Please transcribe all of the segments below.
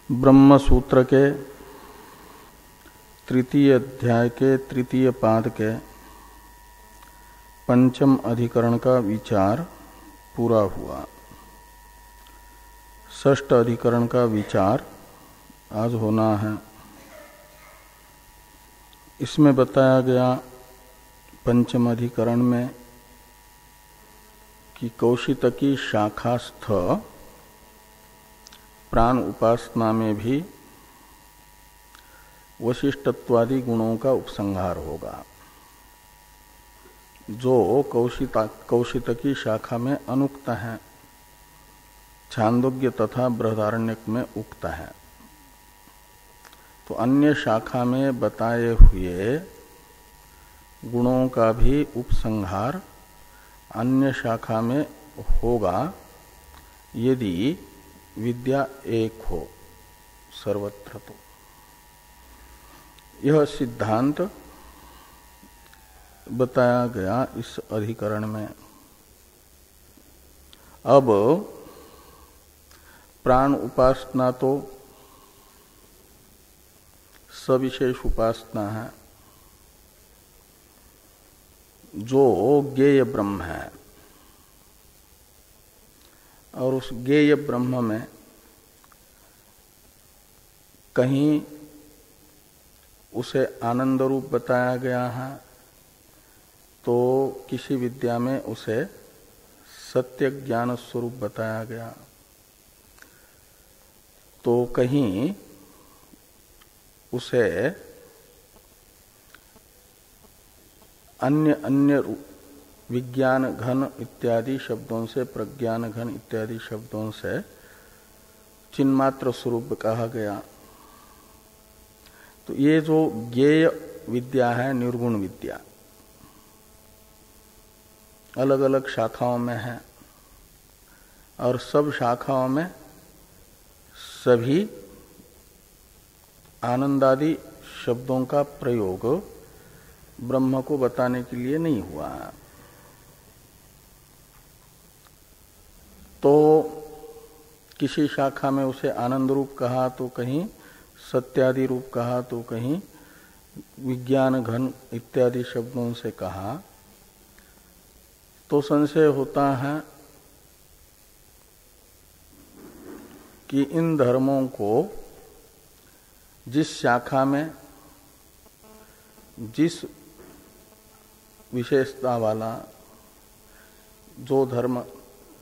ब्रह्म सूत्र के तृतीय अध्याय के तृतीय पाद के पंचम अधिकरण का विचार पूरा हुआ। षष्ठ अधिकरण का विचार आज होना है। इसमें बताया गया पंचम अधिकरण में कि कौशितकी शाखास्थ प्राण उपासना में भी वशिष्ठत्वादि गुणों का उपसंहार होगा। जो कौशितकी शाखा में अनुक्त है, छांदोग्य तथा बृहदारण्यक में उक्त है, तो अन्य शाखा में बताए हुए गुणों का भी उपसंहार अन्य शाखा में होगा यदि विद्या एक हो सर्वत्र। तो यह सिद्धांत बताया गया इस अधिकरण में। अब प्राण उपासना तो सविशेष उपासना है, जो ज्ञेय ब्रह्म है, और उस ज्ञेय ब्रह्म में कहीं उसे आनंद रूप बताया गया है, तो किसी विद्या में उसे सत्य ज्ञान स्वरूप बताया गया, तो कहीं उसे अन्य अन्य विज्ञान घन इत्यादि शब्दों से, प्रज्ञान घन इत्यादि शब्दों से चिन्मात्र स्वरूप कहा गया। तो ये जो ज्ञेय विद्या है, निर्गुण विद्या, अलग अलग शाखाओं में है, और सब शाखाओं में सभी आनंदादि शब्दों का प्रयोग ब्रह्म को बताने के लिए नहीं हुआ है। तो किसी शाखा में उसे आनंद रूप कहा, तो कहीं सत्यादि रूप कहा, तो कहीं विज्ञान घन इत्यादि शब्दों से कहा, तो संशय होता है कि इन धर्मों को जिस शाखा में जिस विशेषता वाला जो धर्म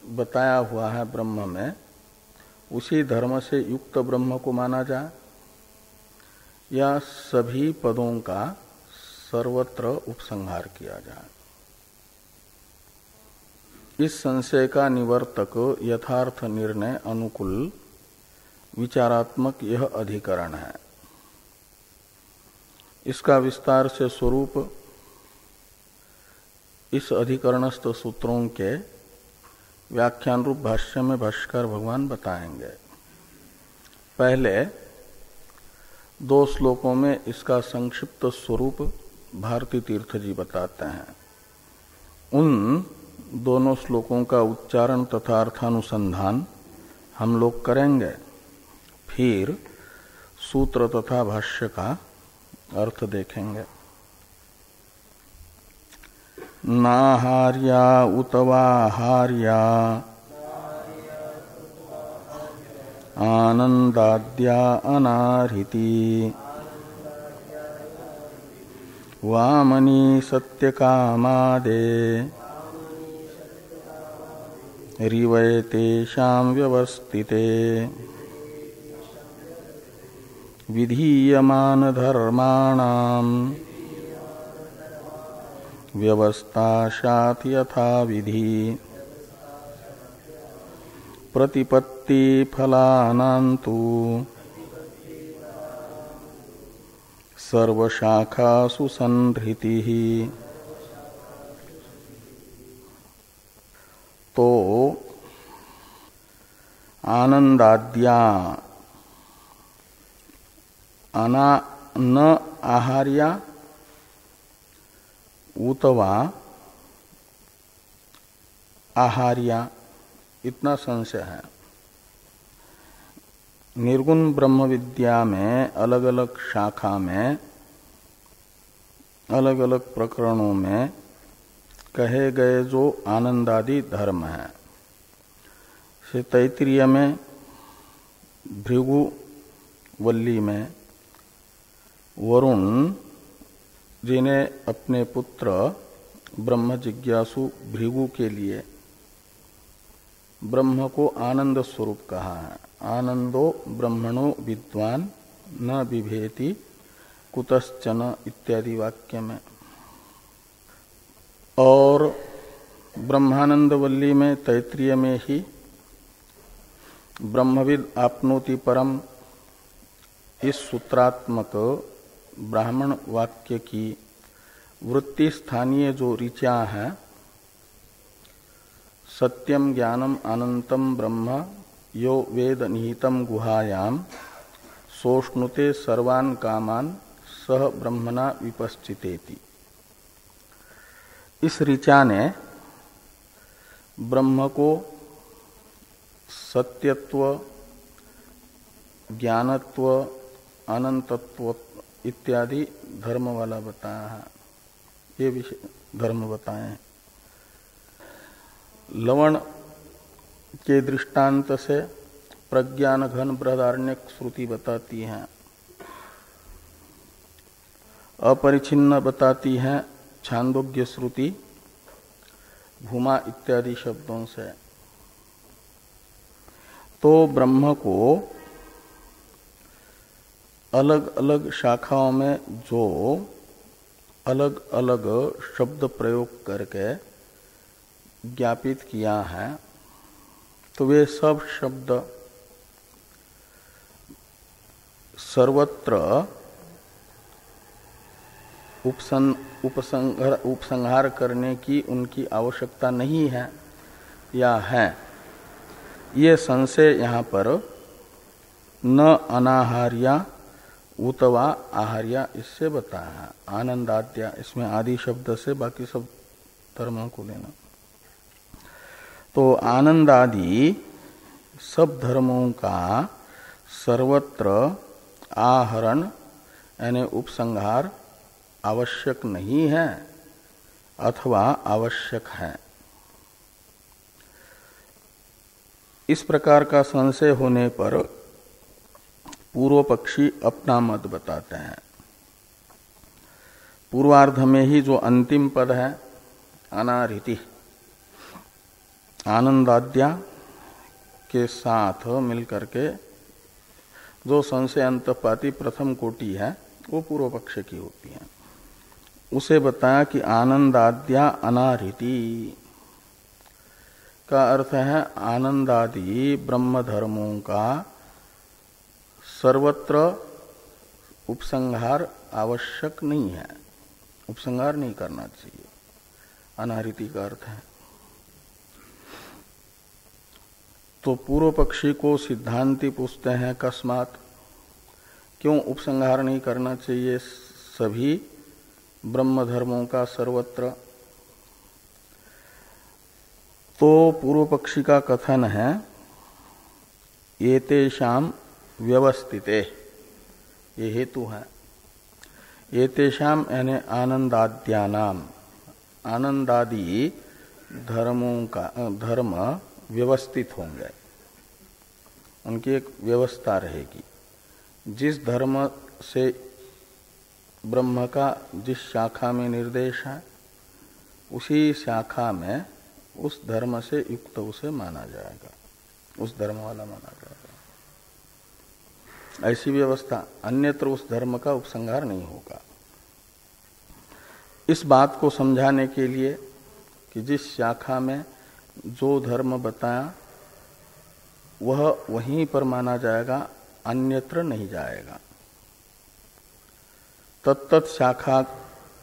बताया हुआ है ब्रह्म में, उसी धर्म से युक्त ब्रह्म को माना जाए, या सभी पदों का सर्वत्र उपसंहार किया जाए। इस संशय का निवर्तक यथार्थ निर्णय अनुकूल विचारात्मक यह अधिकरण है। इसका विस्तार से स्वरूप इस अधिकरणस्थ सूत्रों के व्याख्यान रूप भाष्य में भाष्यकार भगवान बताएंगे। पहले दो श्लोकों में इसका संक्षिप्त स्वरूप भारती तीर्थ जी बताते हैं। उन दोनों श्लोकों का उच्चारण तथा अर्थानुसंधान हम लोग करेंगे, फिर सूत्र तथा भाष्य का अर्थ देखेंगे। नाहार्या उतवाहार्या आनंदाद्या अनाहृति वामनी सत्यकामादे रिवैतेषां व्यवस्थिते विधीयमान धर्माणां व्यवस्था स्यात् यथा विधि प्रतिपत्ति फलानान्तु सर्वशाखासु संहृतिः। तो आनंदाद्या न आहार्या उतवा आहार्या, इतना संशय है। निर्गुण ब्रह्म विद्या में अलग अलग शाखा में अलग अलग प्रकरणों में कहे गए जो आनंदादि धर्म है, से तैत्तिरीय में भृगु वल्ली में वरुण जिन्हें अपने पुत्र ब्रह्म जिज्ञासु भृगु के लिए ब्रह्म को आनंद स्वरूप कहा है। आनंदो ब्रह्मणो विद्वान न बिभेति कुतश्चन इत्यादि वाक्य में। और ब्रह्मानंद वल्ली में तैत्तिरीय में ही ब्रह्मविद आपनोति परम इस सूत्रात्मक ब्राह्मण वाक्य की वृत्ति स्थानीय जो ऋचा है, सत्यम ज्ञानम अनंतम ब्रह्म यो वेद निहितम गुहायाम सोष्णुते सर्वान् कामान सह ब्रह्मणा विपश्चितेति। इस ऋचा ने ब्रह्म को सत्यत्व, ज्ञानत्व, अनंतत्व इत्यादि धर्म वाला बताया है। ये विषय धर्म बताए हैं। लवण के दृष्टांत से प्रज्ञान घन बृहदारण्यक श्रुति बताती है, अपरिछिन्न बताती है छांदोग्य श्रुति भूमा इत्यादि शब्दों से। तो ब्रह्म को अलग अलग शाखाओं में जो अलग अलग शब्द प्रयोग करके ज्ञापित किया है, तो वे सब शब्द सर्वत्र उपसंहार करने की उनकी आवश्यकता नहीं है या है, ये संशय यहाँ पर न अनाहार्या उतवा आहार्या इससे बताया है। आनंदाद्या इसमें आदि शब्द से बाकी सब धर्मों को लेना। तो आनंदादि सब धर्मों का सर्वत्र आहरण यानी उपसंहार आवश्यक नहीं है अथवा आवश्यक है। इस प्रकार का संशय होने पर पूर्व पक्षी अपना मत बताते हैं। पूर्वार्ध में ही जो अंतिम पद है अनाहृति, आनंदाद्या के साथ मिलकर के जो संशय अंतपाती प्रथम कोटि है वो पूर्व पक्ष की होती है। उसे बताया कि आनंदाद्या अनाहृति का अर्थ है आनंदादि ब्रह्म धर्मों का सर्वत्र उपसंहार आवश्यक नहीं है, उपसंहार नहीं करना चाहिए, अनाहृति का अर्थ है। तो पूर्व पक्षी को सिद्धांति पूछते हैं कस्मात्, क्यों उपसंहार नहीं करना चाहिए सभी ब्रह्म धर्मों का सर्वत्र। तो पूर्व पक्षी का कथन है एतेषाम व्यवस्थिते, ये हेतु है। एतेषाम यानी आनंदाद्यानाम, आनंदादि धर्मों का धर्म व्यवस्थित होंगे, उनकी एक व्यवस्था रहेगी। जिस धर्म से ब्रह्म का जिस शाखा में निर्देश है उसी शाखा में उस धर्म से युक्त उसे माना जाएगा, उस धर्म वाला माना जाएगा। ऐसी व्यवस्था, अन्यत्र उस धर्म का उपसंहार नहीं होगा। इस बात को समझाने के लिए कि जिस शाखा में जो धर्म बताया वह वहीं पर माना जाएगा, अन्यत्र नहीं जाएगा। तत्त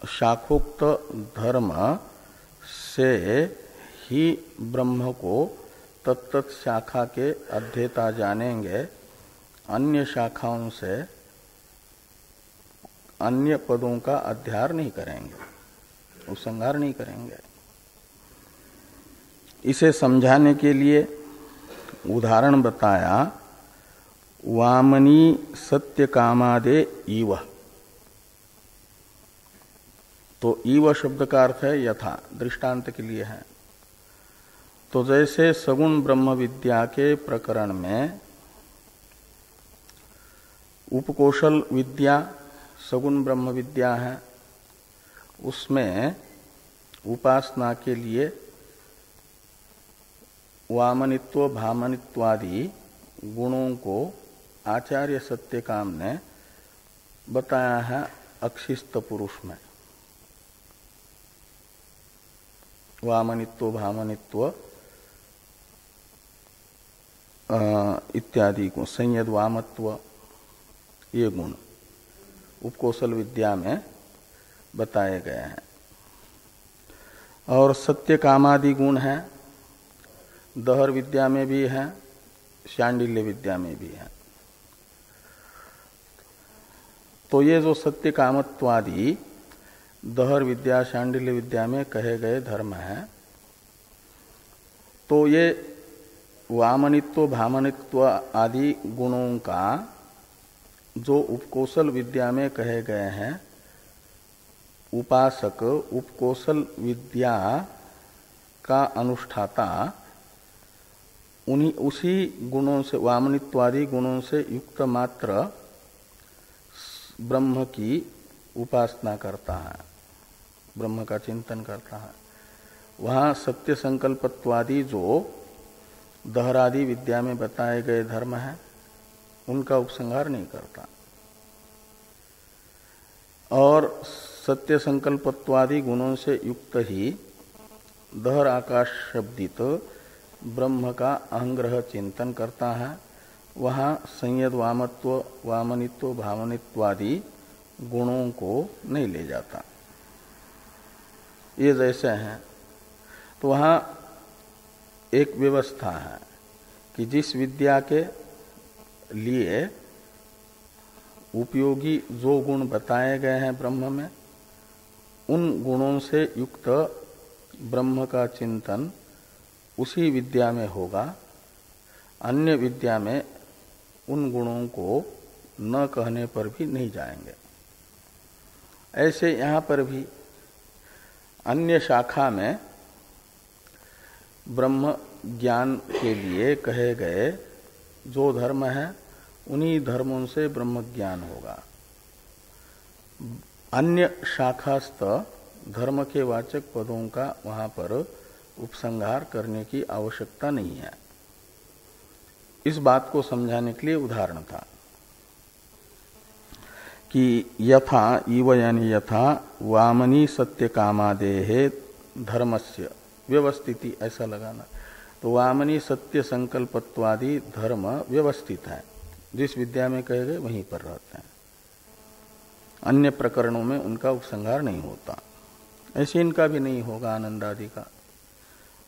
शाखोक्त धर्म से ही ब्रह्म को तत्त शाखा के अध्येता जानेंगे, अन्य शाखाओं से अन्य पदों का अध्यार नहीं करेंगे, उपसंहार नहीं करेंगे। इसे समझाने के लिए उदाहरण बताया वामनी सत्य कामादे इव। तो इव शब्द का अर्थ है यथा, दृष्टांत के लिए है। तो जैसे सगुण ब्रह्म विद्या के प्रकरण में उपकोशल विद्या सगुण ब्रह्म विद्या है, उसमें उपासना के लिए वामनित्व भामनित्वादि गुणों को आचार्य सत्यकाम ने बताया है अक्षिस्त पुरुष में। वामनित्व भामनित्व इत्यादि को संयद वामत्व ये गुण उपकोशल विद्या में बताए गए हैं। और सत्य कामादि गुण है, दहर विद्या में भी है, शांडिल्य विद्या में भी है। तो ये जो सत्य कामत्वादि दहर विद्या शांडिल्य विद्या में कहे गए धर्म है, तो ये वामनित्व भामनित्व आदि गुणों का जो उपकोशल विद्या में कहे गए हैं, उपासक उपकोशल विद्या का अनुष्ठाता उसी गुणों से वामनित्वादि गुणों से युक्त मात्र ब्रह्म की उपासना करता है, ब्रह्म का चिंतन करता है। वहाँ सत्य संकल्पत्वादि जो दहरादि विद्या में बताए गए धर्म है, उनका उपसंहार नहीं करता। और सत्य संकल्पत्वादि गुणों से युक्त ही दहर आकाश शब्दित ब्रह्म का अहंग्रह चिंतन करता है। वहाँ संयद वामत्व वामनित्व भावनित्वादि गुणों को नहीं ले जाता। ये जैसे हैं, तो वहाँ एक व्यवस्था है कि जिस विद्या के लिए उपयोगी जो गुण बताए गए हैं ब्रह्म में, उन गुणों से युक्त ब्रह्म का चिंतन उसी विद्या में होगा। अन्य विद्या में उन गुणों को न कहने पर भी नहीं जाएंगे। ऐसे यहाँ पर भी अन्य शाखा में ब्रह्म ज्ञान के लिए कहे गए जो धर्म है, उन्हीं धर्मों से ब्रह्म ज्ञान होगा। अन्य शाखास्थ धर्म के वाचक पदों का वहां पर उपसंहार करने की आवश्यकता नहीं है। इस बात को समझाने के लिए उदाहरण था कि यथा इव यानी यथा वामनी सत्य कामादेहे धर्मस्य व्यवस्थिति, ऐसा लगाना। तो वामनी सत्य संकल्पत्वादि धर्म व्यवस्थित है, जिस विद्या में कहे गए वहीं पर रहते हैं। अन्य प्रकरणों में उनका उपसंहार नहीं होता। ऐसे इनका भी नहीं होगा आनंद आदि का।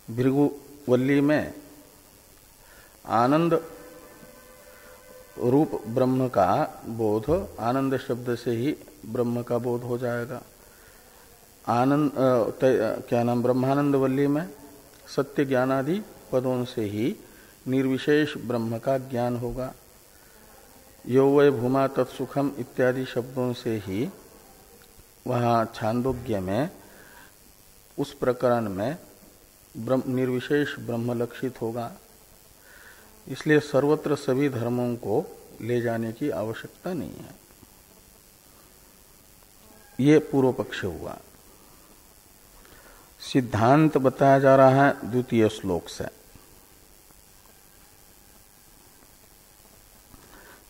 भृगुवल्ली में आनंद रूप ब्रह्म का बोध, आनंद शब्द से ही ब्रह्म का बोध हो जाएगा। आनंद क्या नाम, ब्रह्मानंद वल्ली में सत्य ज्ञानादि पदों से ही निर्विशेष ब्रह्म का ज्ञान होगा। यो वै भूमा तत्सुखम इत्यादि शब्दों से ही वहाँ छांदोग्य में उस प्रकरण में निर्विशेष ब्रह्म लक्षित होगा। इसलिए सर्वत्र सभी धर्मों को ले जाने की आवश्यकता नहीं है। ये पूर्व पक्ष हुआ। सिद्धांत बताया जा रहा है द्वितीय श्लोक से।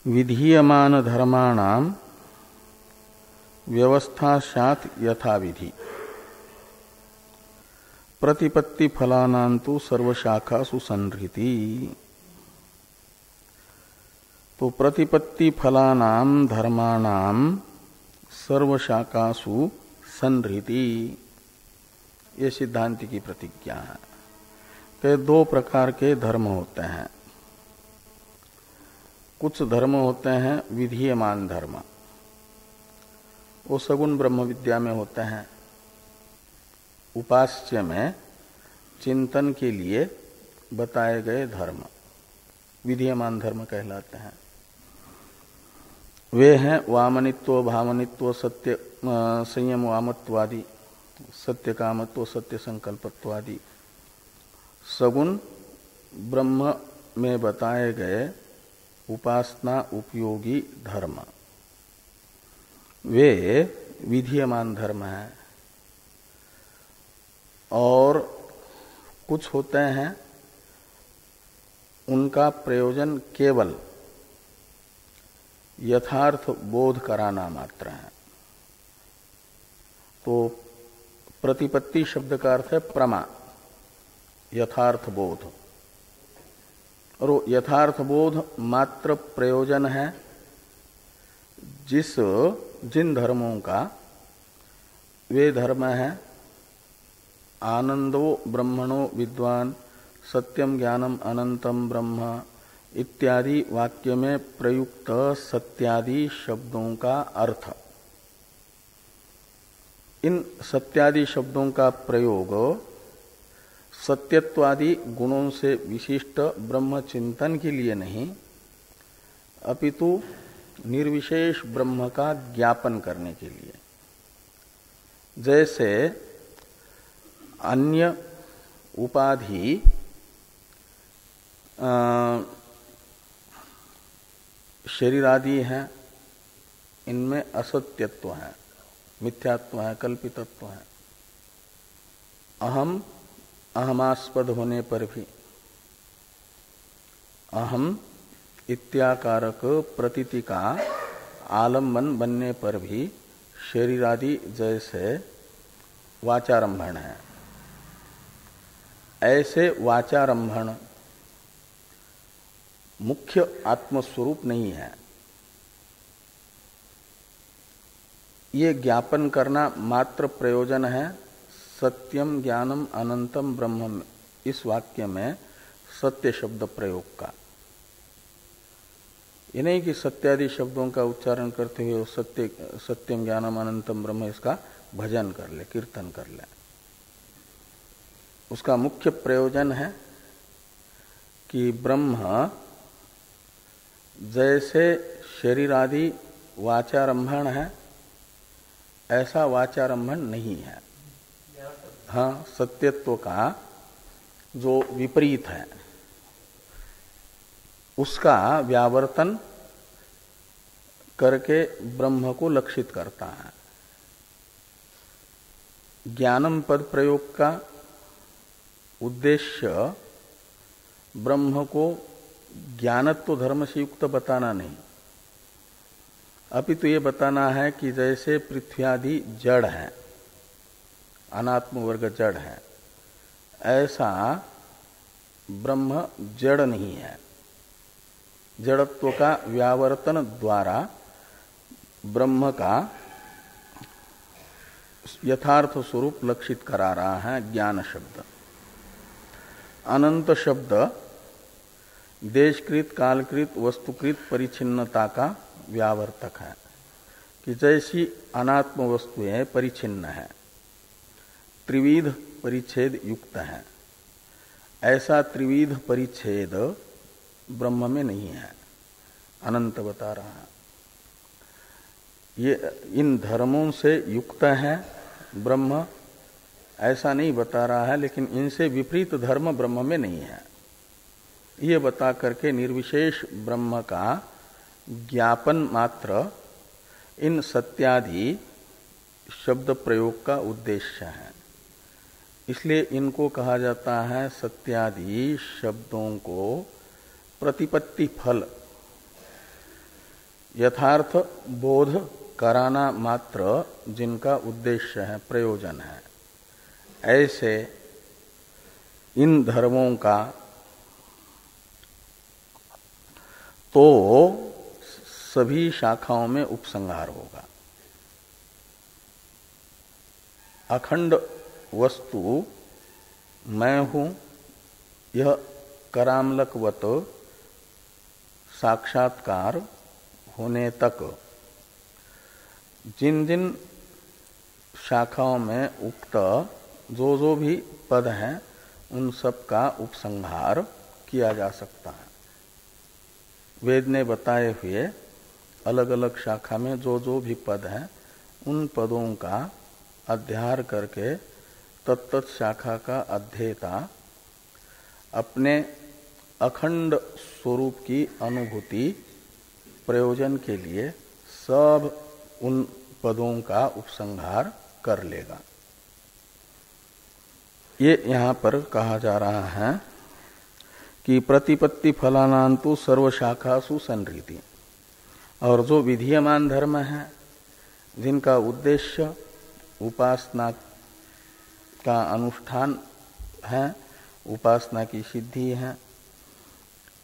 विधीयमान धर्माणाम व्यवस्था स्यात् यथाविधि प्रतिपत्ति फलानांतु सर्वशाखासु संहृति। तो प्रतिपत्ति फलानाम धर्माणाम सर्वशाखासु संहृति, ये सिद्धांत की प्रतिज्ञा है। तो दो प्रकार के धर्म होते हैं। कुछ धर्म होते हैं विधीयमान धर्म, वो सगुण ब्रह्म विद्या में होते हैं। उपास्य में चिंतन के लिए बताए गए धर्म विधीयमान धर्म कहलाते हैं। वे हैं वामनित्व, भावनित्व, सत्य संयम वामत्वादि, सत्य कामत्व, सत्य संकल्पत्वादि सगुण ब्रह्म में बताए गए उपासना उपयोगी धर्म वे विधीयमान धर्म हैं। और कुछ होते हैं उनका प्रयोजन केवल यथार्थ बोध कराना मात्र है। तो प्रतिपत्ति शब्द का अर्थ है प्रमा, यथार्थ बोध। और वो यथार्थ बोध मात्र प्रयोजन है जिन धर्मों का वे धर्म है आनंदो ब्रह्मणो विद्वान, सत्यम ज्ञानम अनंतम ब्रह्म इत्यादि वाक्य में प्रयुक्त सत्यादि शब्दों का अर्थ। इन सत्यादि शब्दों का प्रयोग सत्यत्वादि गुणों से विशिष्ट ब्रह्म चिंतन के लिए नहीं, अपितु निर्विशेष ब्रह्म का ज्ञापन करने के लिए। जैसे अन्य उपाधि शरीर आदि हैं, इनमें असत्यत्व है, मिथ्यात्व है, कल्पितत्व है। अहम अहमास्पद होने पर भी, अहम इत्याकारक प्रतीति का आलम्बन बनने पर भी शरीर आदि जैसे वाचारंभण है। ऐसे वाचारंभण मुख्य आत्मस्वरूप नहीं है। ये ज्ञापन करना मात्र प्रयोजन है सत्यम ज्ञानम अनंतम ब्रह्म, इस वाक्य में सत्य शब्द प्रयोग का। ये नहीं कि सत्यादि शब्दों का उच्चारण करते हुए सत्यम ज्ञानम अनंतम ब्रह्म इसका भजन कर ले, कीर्तन कर ले। उसका मुख्य प्रयोजन है कि ब्रह्म जैसे शरीर आदि वाचारंभण है, ऐसा वाचारंभण नहीं है। हाँ, सत्यत्व का जो विपरीत है उसका व्यावर्तन करके ब्रह्म को लक्षित करता है। ज्ञानम पद प्रयोग का उद्देश्य ब्रह्म को ज्ञानत्व धर्म से युक्त बताना नहीं, अपितु ये बताना है कि जैसे पृथ्वी आदि जड़ है, अनात्म वर्ग जड़ है, ऐसा ब्रह्म जड़ नहीं है। जड़त्व का व्यावर्तन द्वारा ब्रह्म का यथार्थ स्वरूप लक्षित करा रहा है ज्ञान शब्द। अनंत शब्द देशकृत, कालकृत, वस्तुकृत परिच्छिन्नता का व्यावर्तक है कि जैसी अनात्म वस्तुएं परिच्छिन्न है, त्रिविध परिच्छेद युक्त है, ऐसा त्रिविध परिच्छेद ब्रह्म में नहीं है। अनंत बता रहा है। ये इन धर्मों से युक्त है ब्रह्म, ऐसा नहीं बता रहा है, लेकिन इनसे विपरीत धर्म ब्रह्म में नहीं है। ये बता करके निर्विशेष ब्रह्म का ज्ञापन मात्र इन सत्यादि शब्द प्रयोग का उद्देश्य है। इसलिए इनको कहा जाता है सत्यादि शब्दों को प्रतिपत्ति फल, यथार्थ बोध कराना मात्र जिनका उद्देश्य है, प्रयोजन है। ऐसे इन धर्मों का तो सभी शाखाओं में उपसंहार होगा। अखंड वस्तु मैं हूं, यह करामलकवत साक्षात्कार होने तक जिन जिन शाखाओं में उक्त जो भी पद हैं उन सब का उपसंहार किया जा सकता है। वेद ने बताए हुए अलग अलग शाखा में जो जो भी पद हैं उन पदों का अध्यार करके तत्त शाखा का अध्येता अपने अखंड स्वरूप की अनुभूति प्रयोजन के लिए सब उन पदों का उपसंहार कर लेगा। ये यहाँ पर कहा जा रहा है कि प्रतिपत्ति फलानांतु सर्वशाखासु संरीति। और जो विधीयमान धर्म है जिनका उद्देश्य उपासना का अनुष्ठान है, उपासना की सिद्धि है,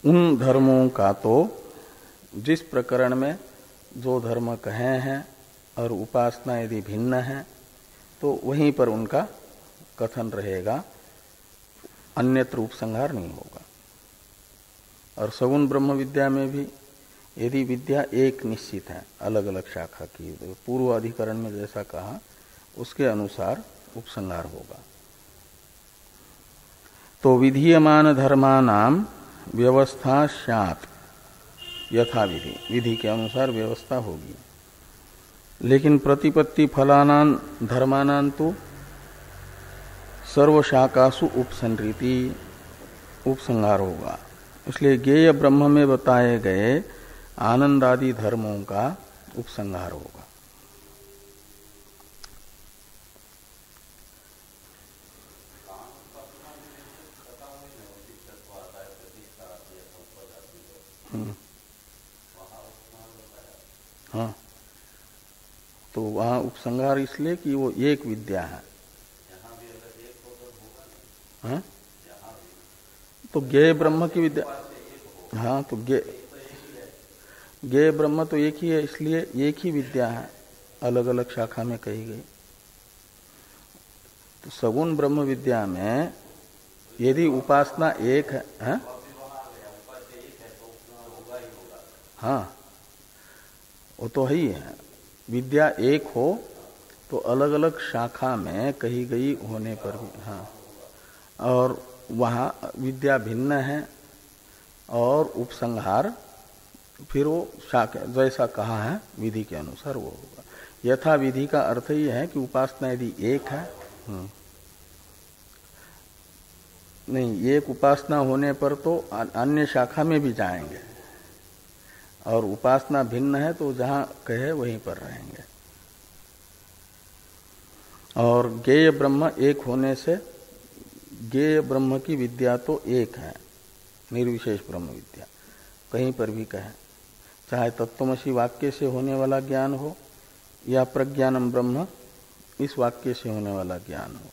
उन धर्मों का तो जिस प्रकरण में जो धर्म कहे हैं और उपासना यदि भिन्न है तो वहीं पर उनका कथन रहेगा, अन्यत्र उपसंहार नहीं होगा। और सगुण ब्रह्म विद्या में भी यदि विद्या एक निश्चित है अलग अलग शाखा की, तो पूर्व अधिकरण में जैसा कहा उसके अनुसार उपसंहार होगा। तो विधीयमान धर्मानाम व्यवस्था स्यात्, यथा विधि, विधि के अनुसार व्यवस्था होगी। लेकिन प्रतिपत्ति फलानां धर्मानां तो सर्वशाखासु उपसंहृति, उपसंहार होगा। इसलिए ज्ञेय ब्रह्म में बताए गए आनंद आदि धर्मों का उपसंहार होगा। हाँ, तो वहाँ उपसंहार इसलिए कि वो एक विद्या है। हाँ? तो ज्ञेय ब्रह्म की विद्या, हाँ, तो ज्ञेय ब्रह्म तो एक ही है, इसलिए एक ही विद्या है, अलग अलग शाखा में कही गई। तो सगुण ब्रह्म विद्या में यदि उपासना एक है, हाँ, वो तो ही है। विद्या एक हो तो अलग अलग शाखा में कही गई होने पर भी, हाँ, और वहाँ विद्या भिन्न है और उपसंहार फिर वो शाखा जैसा कहा है विधि के अनुसार वो होगा। यथा विधि का अर्थ ही है कि उपासना यदि एक है, नहीं, एक उपासना होने पर तो अन्य शाखा में भी जाएंगे, और उपासना भिन्न है तो जहां कहे वहीं पर रहेंगे। और ज्ञेय ब्रह्म एक होने से ज्ञेय ब्रह्म की विद्या तो एक है, निर्विशेष ब्रह्म विद्या, कहीं पर भी कहे, चाहे तत्त्वमसि वाक्य से होने वाला ज्ञान हो या प्रज्ञानम ब्रह्म इस वाक्य से होने वाला ज्ञान हो,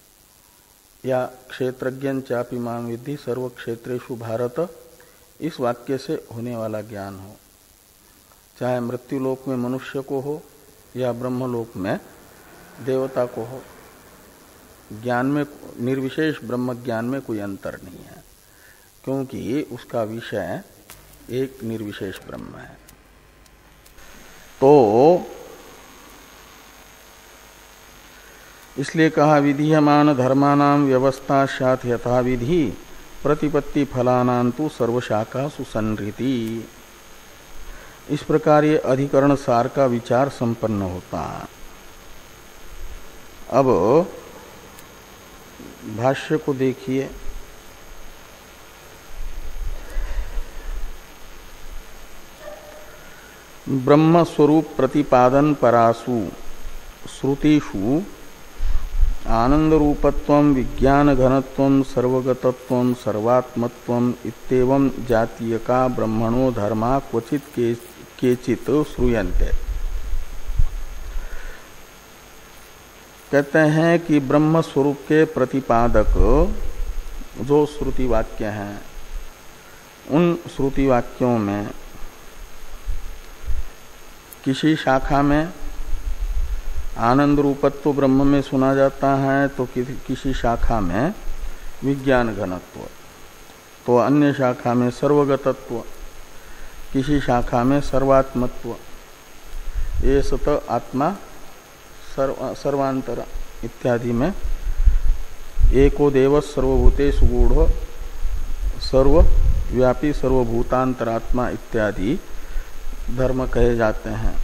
या क्षेत्रज्ञं चापि मां विद्धि सर्व क्षेत्रेषु भारत इस वाक्य से होने वाला ज्ञान हो, चाहे मृत्युलोक में मनुष्य को हो या ब्रह्मलोक में देवता को हो, ज्ञान में निर्विशेष ब्रह्म ज्ञान में कोई अंतर नहीं है, क्योंकि उसका विषय एक निर्विशेष ब्रह्म है। तो इसलिए कहा विधीयमान धर्मानां व्यवस्था स्यात् यथा विधि प्रतिपत्ति फलानां तु सर्वशाखासु संहृति। इस प्रकार ये अधिकरण सार का विचार संपन्न होता है। अब भाष्य को देखिए, ब्रह्म स्वरूप प्रतिपादन परासु श्रुतिषु आनंद रूपत्वं विज्ञान घनत्वं सर्वगतत्वं सर्वात्मत्वं इत्येवं जातीयका ब्रह्मणो धर्मा क्वचित केचित श्रूयन्ते। कहते हैं कि ब्रह्म स्वरूप के प्रतिपादक जो श्रुति वाक्य हैं, उन श्रुति वाक्यों में किसी शाखा में आनंद रूपत्व ब्रह्म में सुना जाता है, तो किसी शाखा में विज्ञान घनत्व, तो अन्य शाखा में सर्वगतत्व, किसी शाखा में सर्वात्मत्व, ये सत आत्मा सर्वांतर इत्यादि में एको देव सर्वभूतेषु गूढ़ सर्वव्यापी सर्वभूतांतरात्मा इत्यादि धर्म कहे जाते हैं।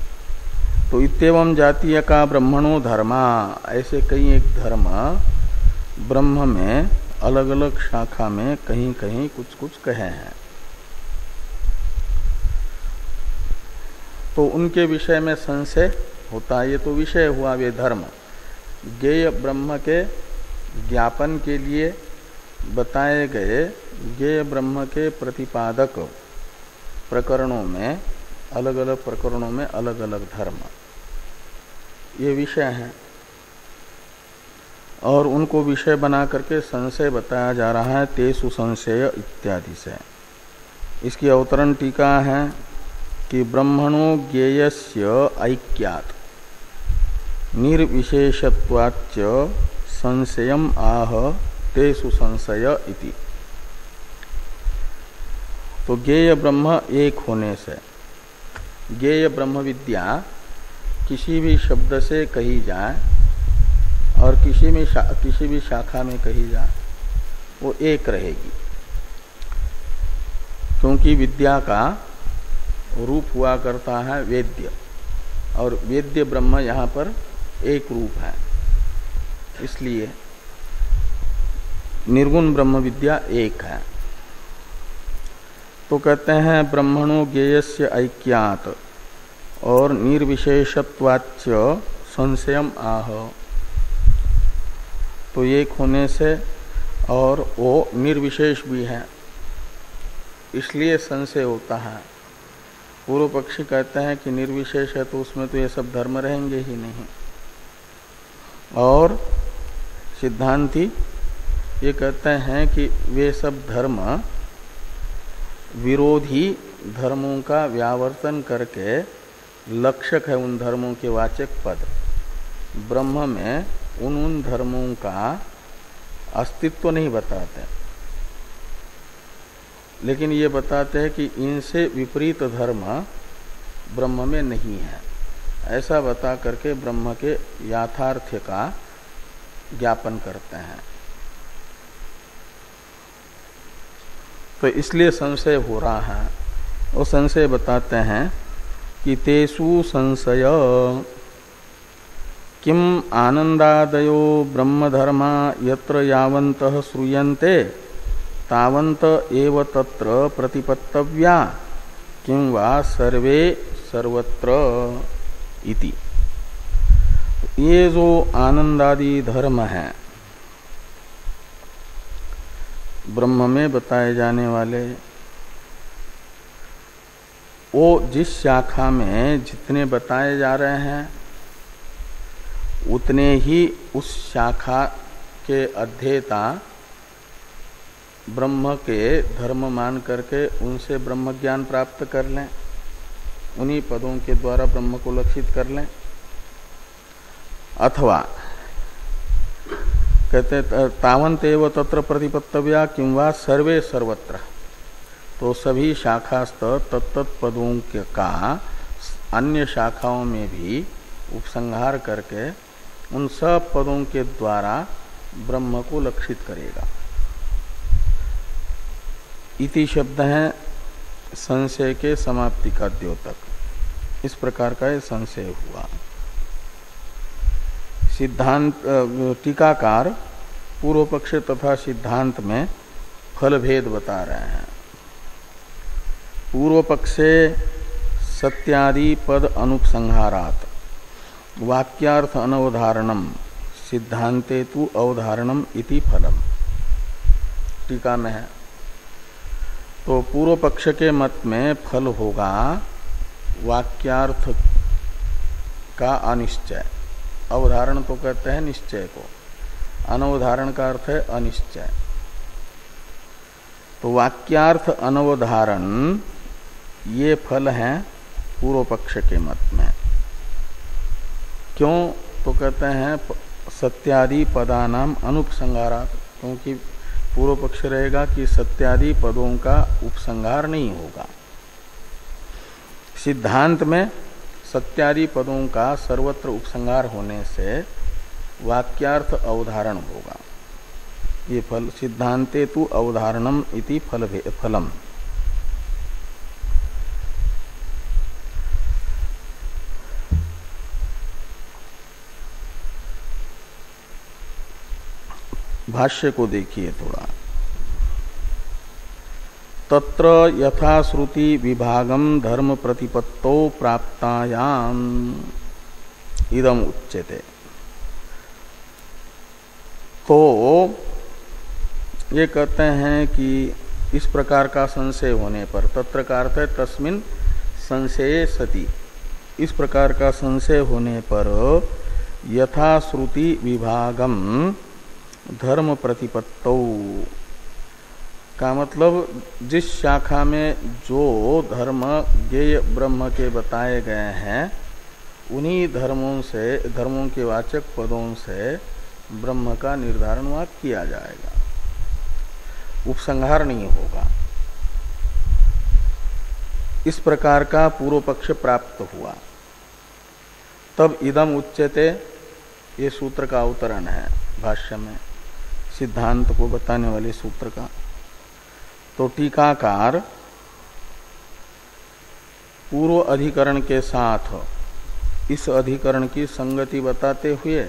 तो इत्येवं जातीय का ब्रह्मणो धर्मा, ऐसे कई एक धर्म ब्रह्म में अलग अलग शाखा में कहीं कहीं कुछ कुछ कहे हैं। तो उनके विषय में संशय होता है। ये तो विषय हुआ वे धर्म। ज्ञेय ब्रह्म के ज्ञापन के लिए बताए गए ज्ञेय ब्रह्म के प्रतिपादक प्रकरणों में, अलग अलग प्रकरणों में अलग अलग धर्म, ये विषय हैं। और उनको विषय बना करके संशय बताया जा रहा है तेसु संशय इत्यादि से। इसकी अवतरण टीका है कि ब्रह्मणो ज्ञेयस्य ऐक्यात् निर्विशेषत्वाच्च संशयम् आह तेसु संशय इति। तो ज्ञेय ब्रह्म एक होने से, ज्ञेय ब्रह्म विद्या किसी भी शब्द से कही जाए और किसी भी शाखा में कही जाए, वो एक रहेगी। क्योंकि विद्या का रूप हुआ करता है वेद्य, और वेद्य ब्रह्म यहाँ पर एक रूप है। इसलिए निर्गुण ब्रह्म विद्या एक है। तो कहते हैं ब्रह्मणो ज्ञेयस्य ऐक्यात् और निर्विशेषत्वाच्च संशयम् आह। तो एक होने से और वो निर्विशेष भी है, इसलिए संशय होता है। पूर्व पक्षी कहते हैं कि निर्विशेष है तो उसमें तो ये सब धर्म रहेंगे ही नहीं, और सिद्धांती ये कहते हैं कि वे सब धर्म विरोधी धर्मों का व्यावर्तन करके लक्षक है उन धर्मों के वाचक पद। ब्रह्म में उन धर्मों का अस्तित्व नहीं बताते, लेकिन ये बताते हैं कि इनसे विपरीत धर्म ब्रह्म में नहीं है। ऐसा बता करके ब्रह्म के याथार्थ का ज्ञापन करते हैं। तो इसलिए संशय हो रहा है। वो संशय बताते हैं कि तेषु संशय किम आनंदादयो ब्रह्मधर्मा यत्र यावन्तः श्रूयन्ते तावन्त एव तत्र प्रतिपत्तव्या किं वा सर्वे सर्वत्र इति। ये जो आनंदादि धर्म है ब्रह्म में बताए जाने वाले, वो जिस शाखा में जितने बताए जा रहे हैं उतने ही उस शाखा के अध्येता ब्रह्म के धर्म मान करके उनसे ब्रह्म ज्ञान प्राप्त कर लें, उन्हीं पदों के द्वारा ब्रह्म को लक्षित कर लें। अथवा कहते तावंत एव तत्र प्रतिपत्तव्या किं वा सर्वे सर्वत्र, तो सभी शाखास्थ तत्त पदों का अन्य शाखाओं में भी उपसंहार करके उन सब पदों के द्वारा ब्रह्म को लक्षित करेगा। इति शब्द है संशय के समाप्ति का द्योतक। इस प्रकार का संशय हुआ। सिद्धांत टीकाकार पूर्व पक्ष तथा सिद्धांत में फल भेद बता रहे हैं। पूर्व पक्षे सत्यादि पद अनुपसंहारात वाक्यार्थ अनवधारणम सिद्धांते तु अवधारणम इति फलम। टीका में है। तो पूर्व पक्ष के मत में फल होगा वाक्यार्थ का अनिश्चय। अवधारण तो कहते हैं निश्चय को, अनवधारण का अर्थ है अनिश्चय। तो वाक्यार्थ अनवधारण ये फल है पूर्व पक्ष के मत में। क्यों? तो कहते हैं सत्यादि पदानाम अनुपसंहारात, क्योंकि पूर्व पक्ष रहेगा कि सत्यादि पदों का उपसंहार नहीं होगा। सिद्धांत में सत्यादि पदों का सर्वत्र उपसंहार होने से वाक्यार्थ अवधारण होगा। ये फल सिद्धांते तु अवधारणम इति फलम। भाष्य को देखिए थोड़ा। तत्र यथा श्रुति विभागम धर्म प्रतिपत्तो प्राप्तायाम इदम उच्यते। तो ये कहते हैं कि इस प्रकार का संशय होने पर, तत्र का अर्थ है तस्मिन् संशये सति, इस प्रकार का संशय होने पर यथा श्रुति विभागम धर्म प्रतिपत्तौ का मतलब जिस शाखा में जो धर्म ज्ञेय ब्रह्म के बताए गए हैं उन्हीं धर्मों के वाचक पदों से ब्रह्म का निर्धारण वहां किया जाएगा, उपसंहार नहीं होगा। इस प्रकार का पूर्व पक्ष प्राप्त हुआ। तब इदम उच्यते, ये सूत्र का अवतरण है भाष्य में, सिद्धांत को बताने वाले सूत्र का। तो टीकाकार पूर्व अधिकरण के साथ इस अधिकरण की संगति बताते हुए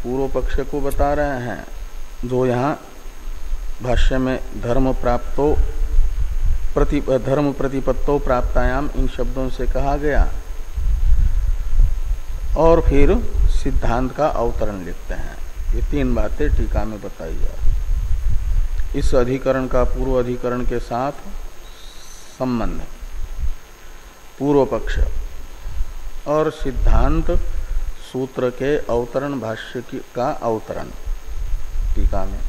पूर्व पक्ष को बता रहे हैं, जो यहाँ भाष्य में धर्म प्रतिपत्तो प्राप्तायाम इन शब्दों से कहा गया। और फिर सिद्धांत का अवतरण लिखते हैं। ये तीन बातें टीका में बताई जा रही। इस अधिकरण का पूर्व अधिकरण के साथ संबंध, पूर्व पक्ष और सिद्धांत सूत्र के अवतरण भाष्य का अवतरण टीका में।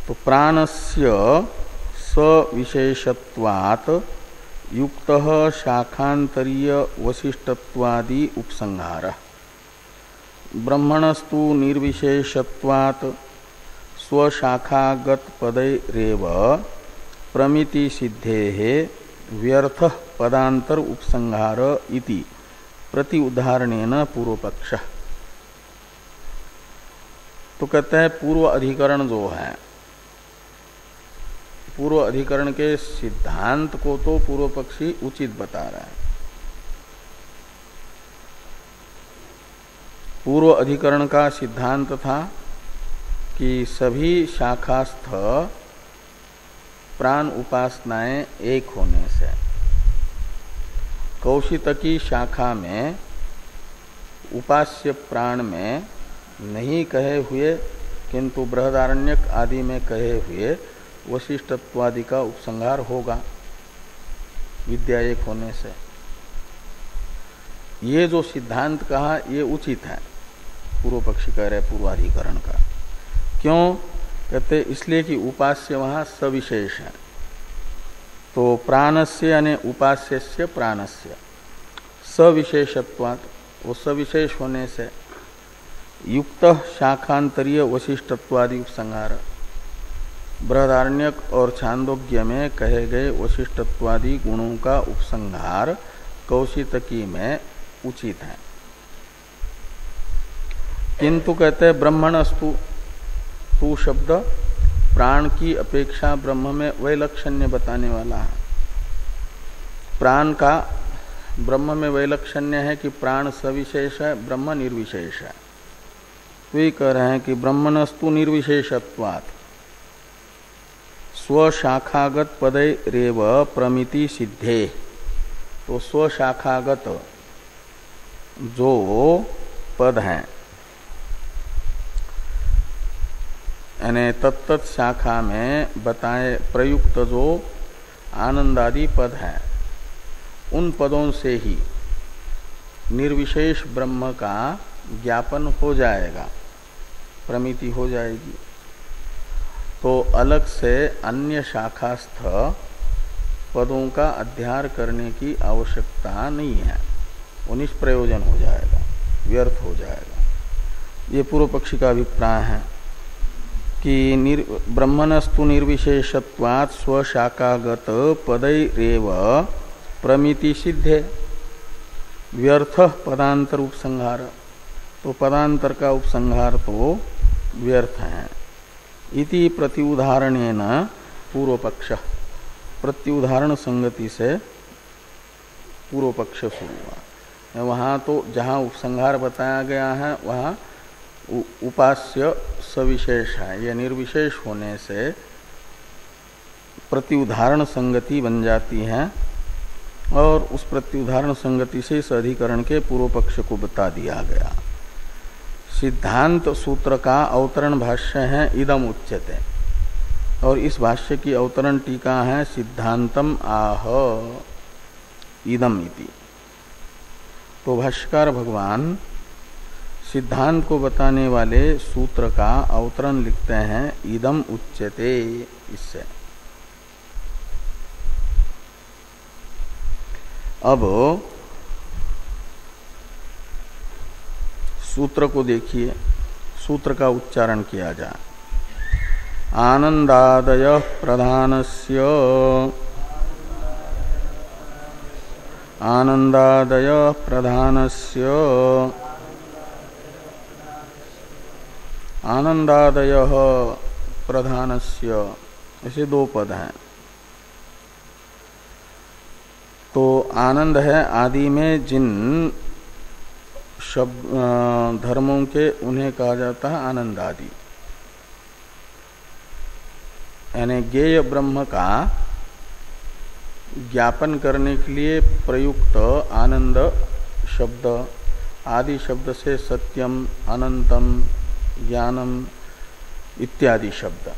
तो प्राणस्य सविशेषत्वात् युक्तः शाखांतरीय वशिष्ठत्वादि उपसंहार, ब्रह्मणस्तु निर्विशेषत्वात् स्वशाखागत पदैरेव प्रमिति सिद्धेः व्यर्थः पदांतर उपसंहार इति प्रति उदाहरणेन पूर्वपक्ष। तो कहते हैं पूर्व अधिकरण जो है, पूर्व अधिकरण के सिद्धांत को तो पूर्व पक्षी उचित बता रहा है। पूर्व अधिकरण का सिद्धांत था कि सभी शाखास्थ प्राण उपासनाएं एक होने से कौशितकी शाखा में उपास्य प्राण में नहीं कहे हुए किंतु बृहदारण्यक आदि में कहे हुए वशिष्ठत्वादि का उपसंहार होगा विद्या एक होने से। ये जो सिद्धांत कहा ये उचित है, पूर्व पक्षी कह रहे पूर्वाधिकरण का। क्यों कहते? इसलिए कि उपास्य वहां सविशेष है। तो प्राणस्य यानी उपास्यस्य प्राणस्य सविशेषत्वात्, वो सविशेष होने से युक्त शाखांतरीय वशिष्ठत्वादि उपसंहार, बृहदारण्यक और छांदोग्य में कहे गए वशिष्ठत्वादि गुणों का उपसंहार कौशितकी में उचित है। किंतु कहते हैं ब्रह्मणस्तु, तू शब्द प्राण की अपेक्षा ब्रह्म में वैलक्षण्य बताने वाला है। प्राण का ब्रह्म में वैलक्षण्य है कि प्राण सविशेष है, ब्रह्म निर्विशेष है। तो ये कह रहे हैं कि ब्रह्मणस्तु निर्विशेषत्वात् स्वशाखागत पदैरेव प्रमिति सिद्धे। तो स्वशाखागत जो पद हैं यानी तत्त शाखा में बताए प्रयुक्त जो आनंदादि पद हैं उन पदों से ही निर्विशेष ब्रह्म का ज्ञापन हो जाएगा, प्रमिति हो जाएगी। तो अलग से अन्य शाखास्थ पदों का अध्ययन करने की आवश्यकता नहीं है, वो निष्प्रयोजन हो जाएगा, व्यर्थ हो जाएगा। ये पूर्व पक्षी का अभिप्राय है कि ब्रह्मणस्तु निर्विशेषत्वात् स्वशाखागत पदैरेव प्रमिति सिद्धे व्यर्थ पदांतर उपसंहार। तो पदांतर का उपसंहार तो व्यर्थ है। इति प्रत्युदाहरणेन पूर्व पक्ष, प्रत्युदाहरण संगति से पूर्व पक्ष शुरू हुआ। वहाँ तो जहाँ उपसंहार बताया गया है वहाँ उपास्य सविशेष है। यह निर्विशेष होने से प्रत्युदाहरण संगति बन जाती है और उस प्रत्युदाहरण संगति से इस अधिकरण के पूर्व पक्ष को बता दिया गया। सिद्धांत सूत्र का अवतरण भाष्य है इदम उच्यते और इस भाष्य की अवतरण टीका है सिद्धांतम आह इदम इति। तो भाष्यकार भगवान सिद्धांत को बताने वाले सूत्र का अवतरण लिखते हैं इदम उच्यते। इससे अब सूत्र को देखिए, सूत्र का उच्चारण किया जाए। आनंदादय प्रधानस्य आनंदादय प्रधानस्य आनंदादय प्रधानस्य ऐसे दो पद हैं। तो आनंद है आदि में जिन शब्द धर्मों के उन्हें कहा जाता है आनंद आदि, यानी ज्ञेय ब्रह्म का ज्ञापन करने के लिए प्रयुक्त आनंद शब्द, आदि शब्द से सत्यम, अनंतम, ज्ञानम इत्यादि शब्द,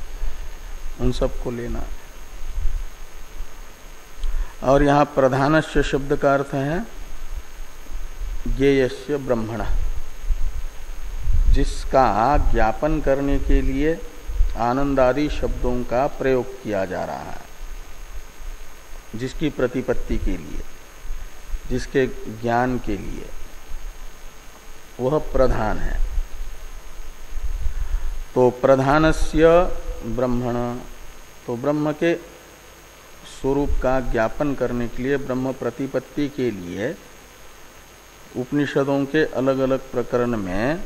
उन सबको लेना। और यहाँ प्रधानस्य शब्द का अर्थ है ज्ञेयस्य ब्रह्मण, जिसका ज्ञापन करने के लिए आनंद आदि शब्दों का प्रयोग किया जा रहा है, जिसकी प्रतिपत्ति के लिए, जिसके ज्ञान के लिए, वह प्रधान है। तो प्रधानस्य ब्रह्मण, तो ब्रह्म के स्वरूप का ज्ञापन करने के लिए, ब्रह्म प्रतिपत्ति के लिए उपनिषदों के अलग अलग प्रकरण में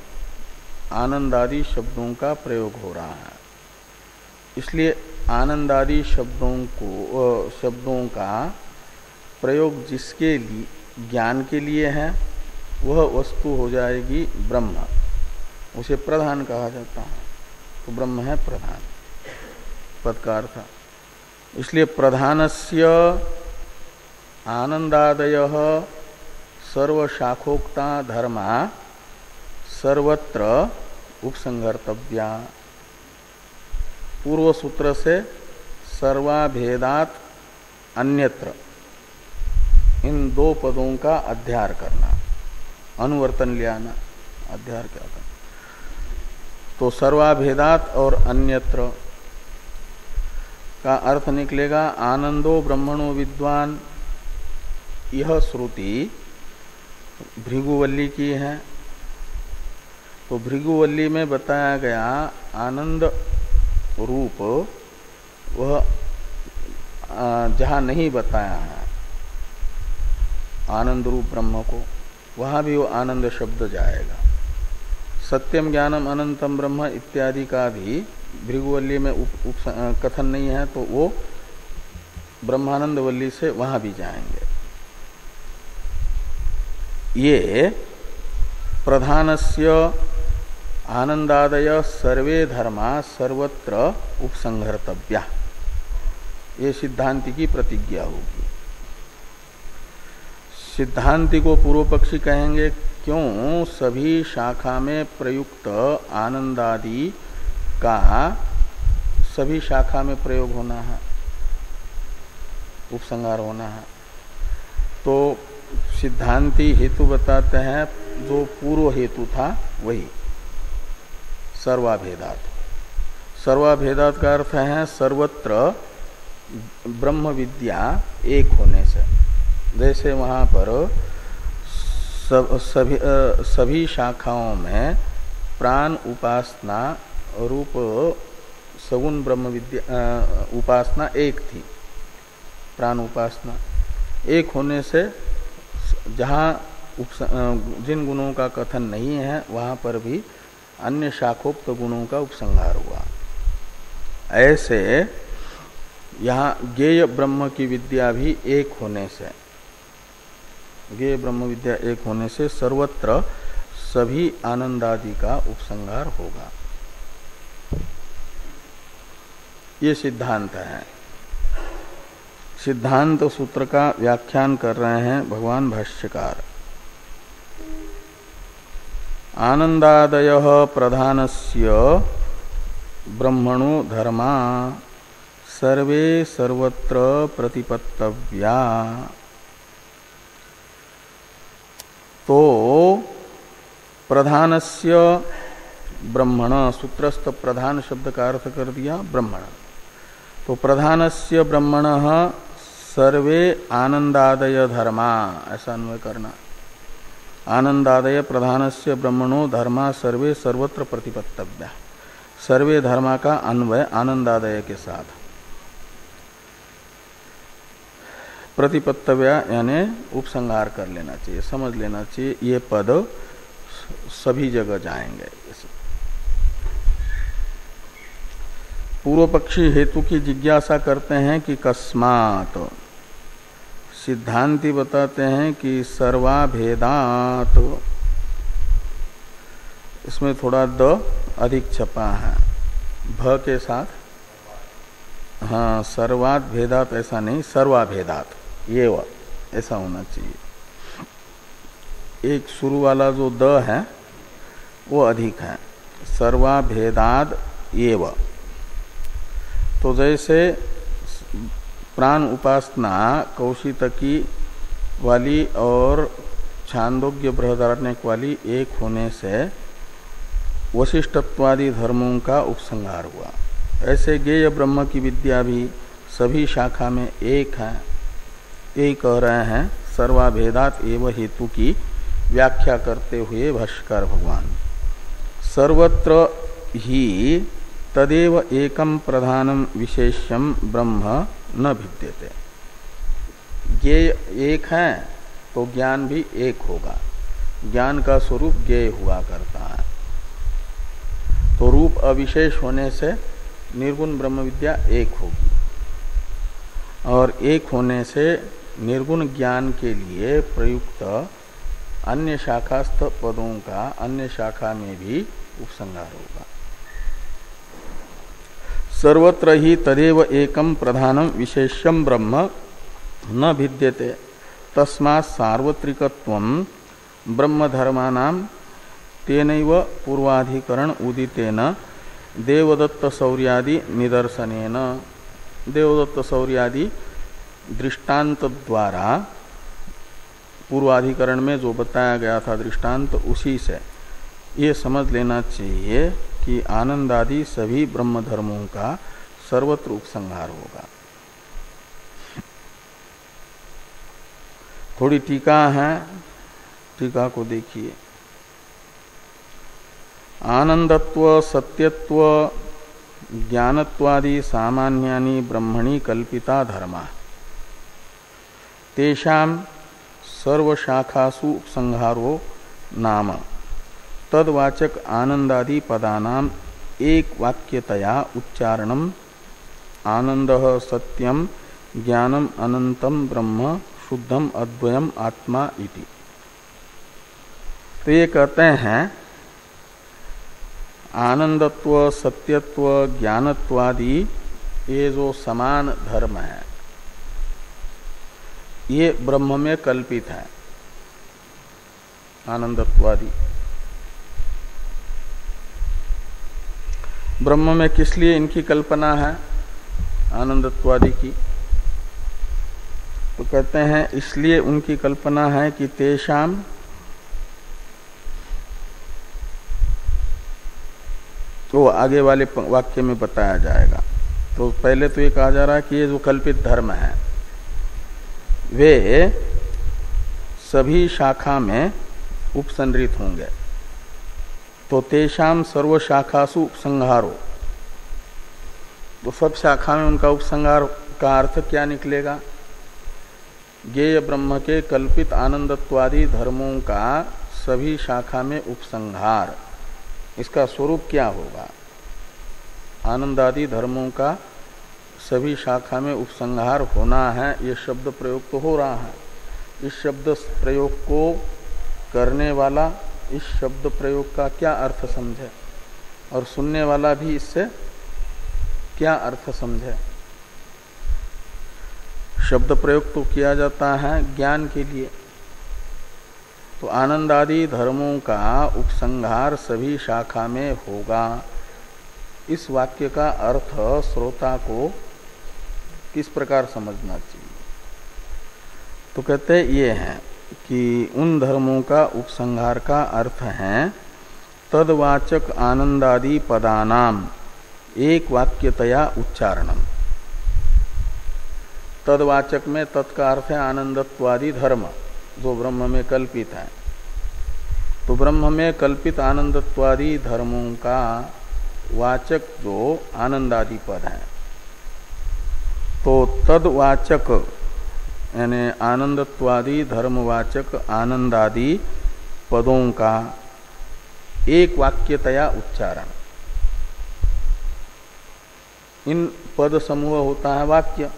आनंदादि शब्दों का प्रयोग हो रहा है। इसलिए आनंदादि शब्दों का प्रयोग जिसके लिए ज्ञान के लिए है वह वस्तु हो जाएगी ब्रह्म, उसे प्रधान कहा जाता है। तो ब्रह्म है प्रधान, पद का अर्थ। इसलिए प्रधानस्य आनंदादयः सर्वशाखोक्ता धर्मा सर्वत्र उपसंहर्तव्या। पूर्व सूत्र से सर्वाभेदात अन्यत्र, इन दो पदों का अध्यार करना, अनुवर्तन ले आना। अध्यार क्या करना? तो सर्वाभेदात और अन्यत्र का अर्थ निकलेगा आनंदो ब्रह्मणो विद्वान। यह श्रुति भृगुवल्ली की है। तो भृगुवल्ली में बताया गया आनंद रूप वह जहाँ नहीं बताया है आनंद रूप ब्रह्म को, वहाँ भी वो आनंद शब्द जाएगा। सत्यम ज्ञानम अनंतम ब्रह्म इत्यादि का भी भृगुवल्ली में कथन नहीं है, तो वो ब्रह्मानंद वल्ली से वहाँ भी जाएंगे। ये प्रधानस्य आनंदादय सर्वे धर्मा सर्वत्र उपसंहर्तव्या, ये सिद्धांति की प्रतिज्ञा होगी। सिद्धांति को पूर्व पक्षी कहेंगे क्यों सभी शाखा में प्रयुक्त आनंदादि का सभी शाखा में प्रयोग होना है, उपसंहार होना है। तो सिद्धांति हेतु बताते हैं जो पूर्व हेतु था वही सर्वाभेदात। सर्वाभेदात का अर्थ है सर्वत्र ब्रह्म विद्या एक होने से। जैसे वहाँ पर सभी शाखाओं में प्राण उपासना रूप सगुण ब्रह्म विद्या उपासना एक थी। प्राण उपासना एक होने से जहाँ जिन गुणों का कथन नहीं है वहाँ पर भी अन्य शाखोक्त गुणों का उपसंहार हुआ। ऐसे यहाँ ज्ञेय ब्रह्म की विद्या भी एक होने से ज्ञेय ब्रह्म विद्या एक होने से सर्वत्र सभी आनंदादि का उपसंहार होगा। ये सिद्धांत है। सिद्धांत सूत्र का व्याख्यान कर रहे हैं भगवान भाष्यकार। आनंदादयः प्रधानस्य ब्रह्मणो धर्मा सर्वे सर्वत्र प्रतिपत्तव्या। तो प्रधानस्य ब्रह्मण, सूत्रस्थ प्रधान शब्द का अर्थ कर दिया ब्रह्मण। तो प्रधानस्य ब्रह्मणः सर्वे आनंदादय धर्मा, ऐसा अन्वय करना। आनंदादय प्रधानस्य ब्रह्मणो धर्मा सर्वे सर्वत्र प्रतिपत्तव्या। सर्वे धर्मा का अन्वय आनंदादय के साथ। प्रतिपत्तव्या यानी उपसंहार कर लेना चाहिए, समझ लेना चाहिए। ये पद सभी जगह जाएंगे। पूर्व पक्षी हेतु की जिज्ञासा करते हैं कि कस्मात। सिद्धांती बताते हैं कि सर्वाभेदात। इसमें थोड़ा द अधिक छपा है भ के साथ। हाँ, सर्वात भेदात ऐसा नहीं, सर्वाभेदात ये ऐसा होना चाहिए। एक शुरू वाला जो द है वो अधिक है, सर्वाभेदाद एव। तो जैसे प्राण उपासना कौशितकी वाली और छांदोग्य बृहदारण्यक वाली एक होने से वशिष्ठत्वादि धर्मों का उपसंहार हुआ, ऐसे ज्ञेय ब्रह्म की विद्या भी सभी शाखा में एक है। यही कह रहे हैं सर्वाभेदात एव हेतु की व्याख्या करते हुए भाष्यकार भगवान। सर्वत्र ही तदेव एकम प्रधानम विशेष्यम ब्रह्म न भिद्यते। ज्ञेय एक है तो ज्ञान भी एक होगा। ज्ञान का स्वरूप ज्ञेय हुआ करता है। तो रूप अविशेष होने से निर्गुण ब्रह्म विद्या एक होगी, और एक होने से निर्गुण ज्ञान के लिए प्रयुक्त अन्य शाखास्थ पदों का अन्य शाखा में भी उपसंहार होगा। सर्वत्र ही तदेव एकम प्रधानम विशेष्यम ब्रह्म न भिद्यते तस्मात् सार्वत्रिकत्वं ब्रह्मधर्मानां तेनैव पूर्वाधिकरण उदितेन देवदत्त शौर्यादि निदर्शनेन। देवदत्त शौर्यादि दृष्टांत द्वारा पूर्वाधिकरण में जो बताया गया था दृष्टांत, उसी से ये समझ लेना चाहिए कि आनंदादि सभी ब्रह्म धर्मों का सर्वत्र उपसंहार होगा। थोड़ी टीका है, टीका को देखिए। आनंदत्व सत्यत्व ज्ञानत्वादि सामान्यानि ब्रह्मणि कल्पिता धर्मा तेषां सर्वशाखासु उपसंहारो नाम तदवाचक आनंदादि पदानाम एक वाक्यतया उच्चारणम आनंदः सत्यम ज्ञानम अनंतम ब्रह्म शुद्धम अद्वयम आत्मा इति। तो ये कहते हैं आनंदत्व सत्यत्व ज्ञानत्वादि ये जो समान धर्म है ये ब्रह्म में कल्पित है। आनंदत्वादि ब्रह्म में किस लिए इनकी कल्पना है आनंदत्वादि की? तो कहते हैं इसलिए उनकी कल्पना है कि तेषाम तो आगे वाले वाक्य में बताया जाएगा। तो पहले तो ये कहा जा रहा है कि ये जो कल्पित धर्म है वे सभी शाखा में उपसंहृत होंगे। तो तेषाम सर्व शाखासु उपसंहारो, तो सब शाखा में उनका उपसंहार का अर्थ क्या निकलेगा? ज्ञेय ब्रह्म के कल्पित आनंदत्वादि धर्मों का सभी शाखा में उपसंहार, इसका स्वरूप क्या होगा? आनंदादि धर्मों का सभी शाखा में उपसंहार होना है, ये शब्द प्रयोग तो हो रहा है। इस शब्द प्रयोग को करने वाला इस शब्द प्रयोग का क्या अर्थ समझे और सुनने वाला भी इससे क्या अर्थ समझे। शब्द प्रयोग तो किया जाता है ज्ञान के लिए, तो आनंद आदि धर्मों का उपसंहार सभी शाखा में होगा। इस वाक्य का अर्थ श्रोता को किस प्रकार समझना चाहिए? तो कहते ये है कि उन धर्मों का उपसंहार का अर्थ है तदवाचक आनंदादि पदानाम एक वाक्यतया उच्चारणम। तदवाचक में तत्का अर्थ है आनंदत्वादि धर्म जो ब्रह्म में कल्पित है। तो ब्रह्म में कल्पित आनंदत्वादि धर्मों का वाचक जो आनंदादि पद है, तो तदवाचक यानी आनंदत्वादि धर्मवाचक आनंदादि पदों का एक वाक्यतया उच्चारण। इन पद समूह होता है वाक्य।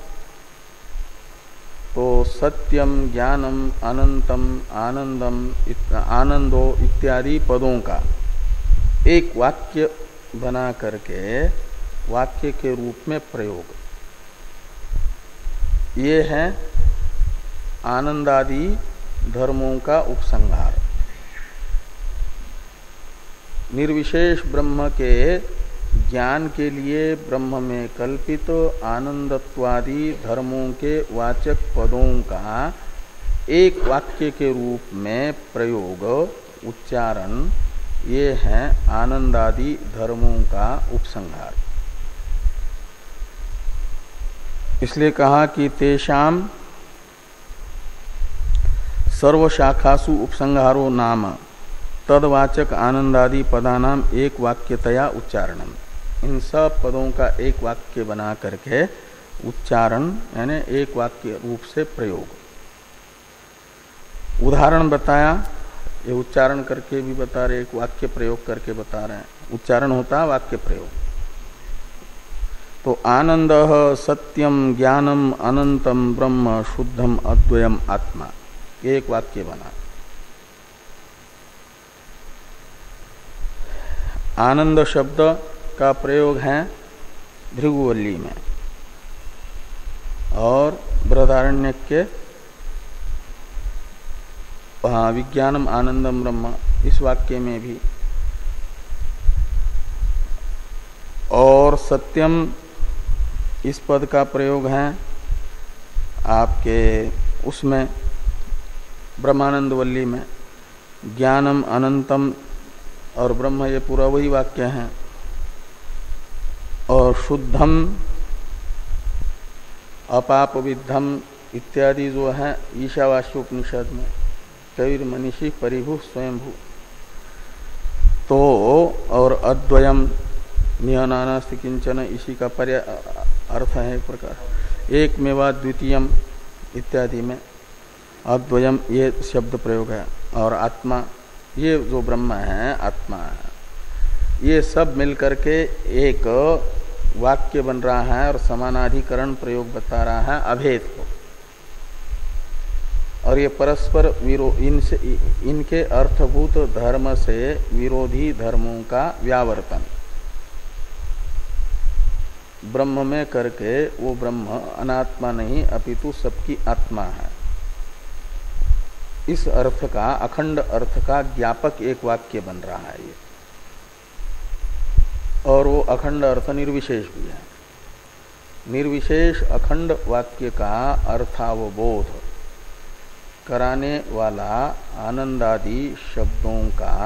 तो सत्यम ज्ञानम अनंतम आनंदम आनंदो इत्यादि पदों का एक वाक्य बना करके वाक्य के रूप में प्रयोग, ये है आनंदादि धर्मों का उपसंहार। निर्विशेष ब्रह्म के ज्ञान के लिए ब्रह्म में कल्पित आनंदत्वादि धर्मों के वाचक पदों का एक वाक्य के रूप में प्रयोग उच्चारण, ये है आनंदादि धर्मों का उपसंहार। इसलिए कहा कि तेषाम सर्वशाखासु उपसंहारो नाम तदवाचक आनंदादि पदानाम एक वाक्यतया उच्चारणम। इन सब पदों का एक वाक्य बना करके उच्चारण यानी एक वाक्य रूप से प्रयोग। उदाहरण बताया, ये उच्चारण करके भी बता रहे, एक वाक्य प्रयोग करके बता रहे हैं। उच्चारण होता है वाक्य प्रयोग। तो आनंद सत्यम ज्ञानम अनंतम ब्रह्म शुद्धम अद्वयम आत्मा, एक वाक्य बना। आनंद शब्द का प्रयोग है भृगुवल्ली में और बृहदारण्यक के विज्ञानम आनंदम ब्रह्म इस वाक्य में भी, और सत्यम इस पद का प्रयोग है आपके उसमें ब्रह्मानंद वल्ली में। ज्ञानम अनंतम और ब्रह्म, ये पूरा वही वाक्य है। और शुद्धम अपाप विद्धम इत्यादि जो है ईशावास्योपनिषद में कविर मनीषी परिभु स्वयंभू। तो और अद्वयम नियनानास्ति किंचन, इसी का अर्थ है एक प्रकार। एक मेवा द्वितीयम इत्यादि में अद्वयम ये शब्द प्रयोग है। और आत्मा, ये जो ब्रह्म है आत्मा है, ये सब मिलकर के एक वाक्य बन रहा है और समानाधिकरण प्रयोग बता रहा है अभेद को। और ये परस्पर इनके अर्थभूत धर्म से विरोधी धर्मों का व्यावर्तन ब्रह्म में करके, वो ब्रह्म अनात्मा नहीं अपितु सबकी आत्मा है। इस अर्थ का, अखंड अर्थ का ज्ञापक एक वाक्य बन रहा है ये। और वो अखंड अर्थ निर्विशेष भी है। निर्विशेष अखंड वाक्य का अर्थावबोध कराने वाला आनंदादि शब्दों का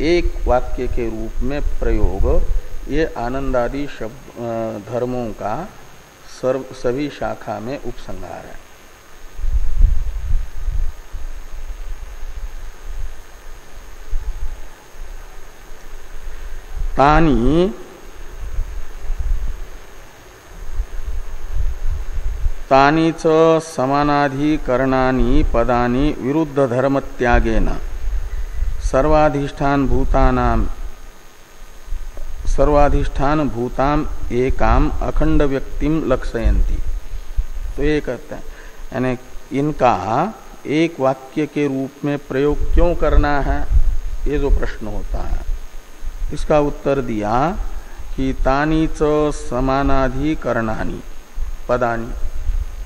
एक वाक्य के रूप में प्रयोग, ये आनंदादि शब्द धर्मों का सभी शाखा में उपसंहार है। तानि च समानाधिकरणानि पदानि विरुद्ध धर्म त्यागेन सर्वाधिष्ठान भूताम एकाम अखंड व्यक्तिम लक्षयन्ति। तो ये कहते हैं, यानी इनका एक वाक्य के रूप में प्रयोग क्यों करना है, ये जो प्रश्न होता है, इसका उत्तर दिया कि तानी च समानाधिकरणानि पदानि,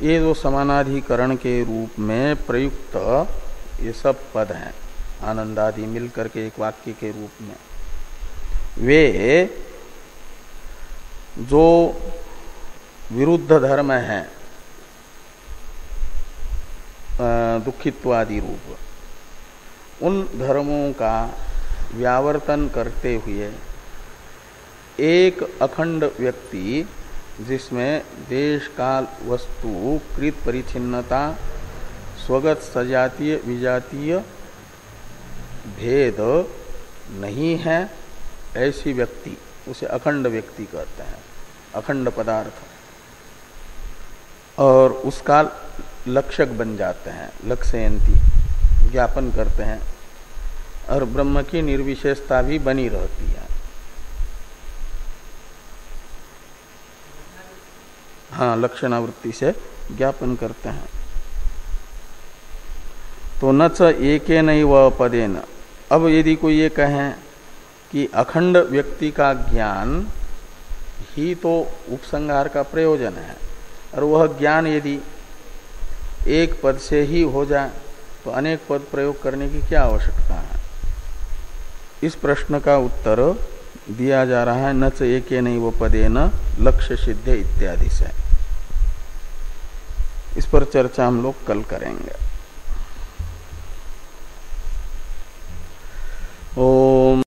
ये जो समानाधिकरण के रूप में प्रयुक्त ये सब पद हैं आनंदादि मिलकर के एक वाक्य के रूप में, वे जो विरुद्ध धर्म है दुखित्वादि रूप, उन धर्मों का व्यावर्तन करते हुए एक अखंड व्यक्ति जिसमें देश काल वस्तु कृत परिचिन्नता स्वगत सजातीय विजातीय भेद नहीं है, ऐसी व्यक्ति उसे अखंड व्यक्ति कहते हैं, अखंड पदार्थ, और उसका लक्षक बन जाते हैं, लक्ष्यंती ज्ञापन करते हैं, और ब्रह्म की निर्विशेषता भी बनी रहती है। हाँ, लक्षणावृत्ति से ज्ञापन करते हैं। तो न च एकेनैव पदेन, अब यदि कोई ये कहें कि अखंड व्यक्ति का ज्ञान ही तो उपसंहार का प्रयोजन है, और वह ज्ञान यदि एक पद से ही हो जाए तो अनेक पद प्रयोग करने की क्या आवश्यकता है। इस प्रश्न का उत्तर दिया जा रहा है न च एकेनैव पदेन लक्ष्य सिद्धे इत्यादि से। इस पर चर्चा हम लोग कल करेंगे।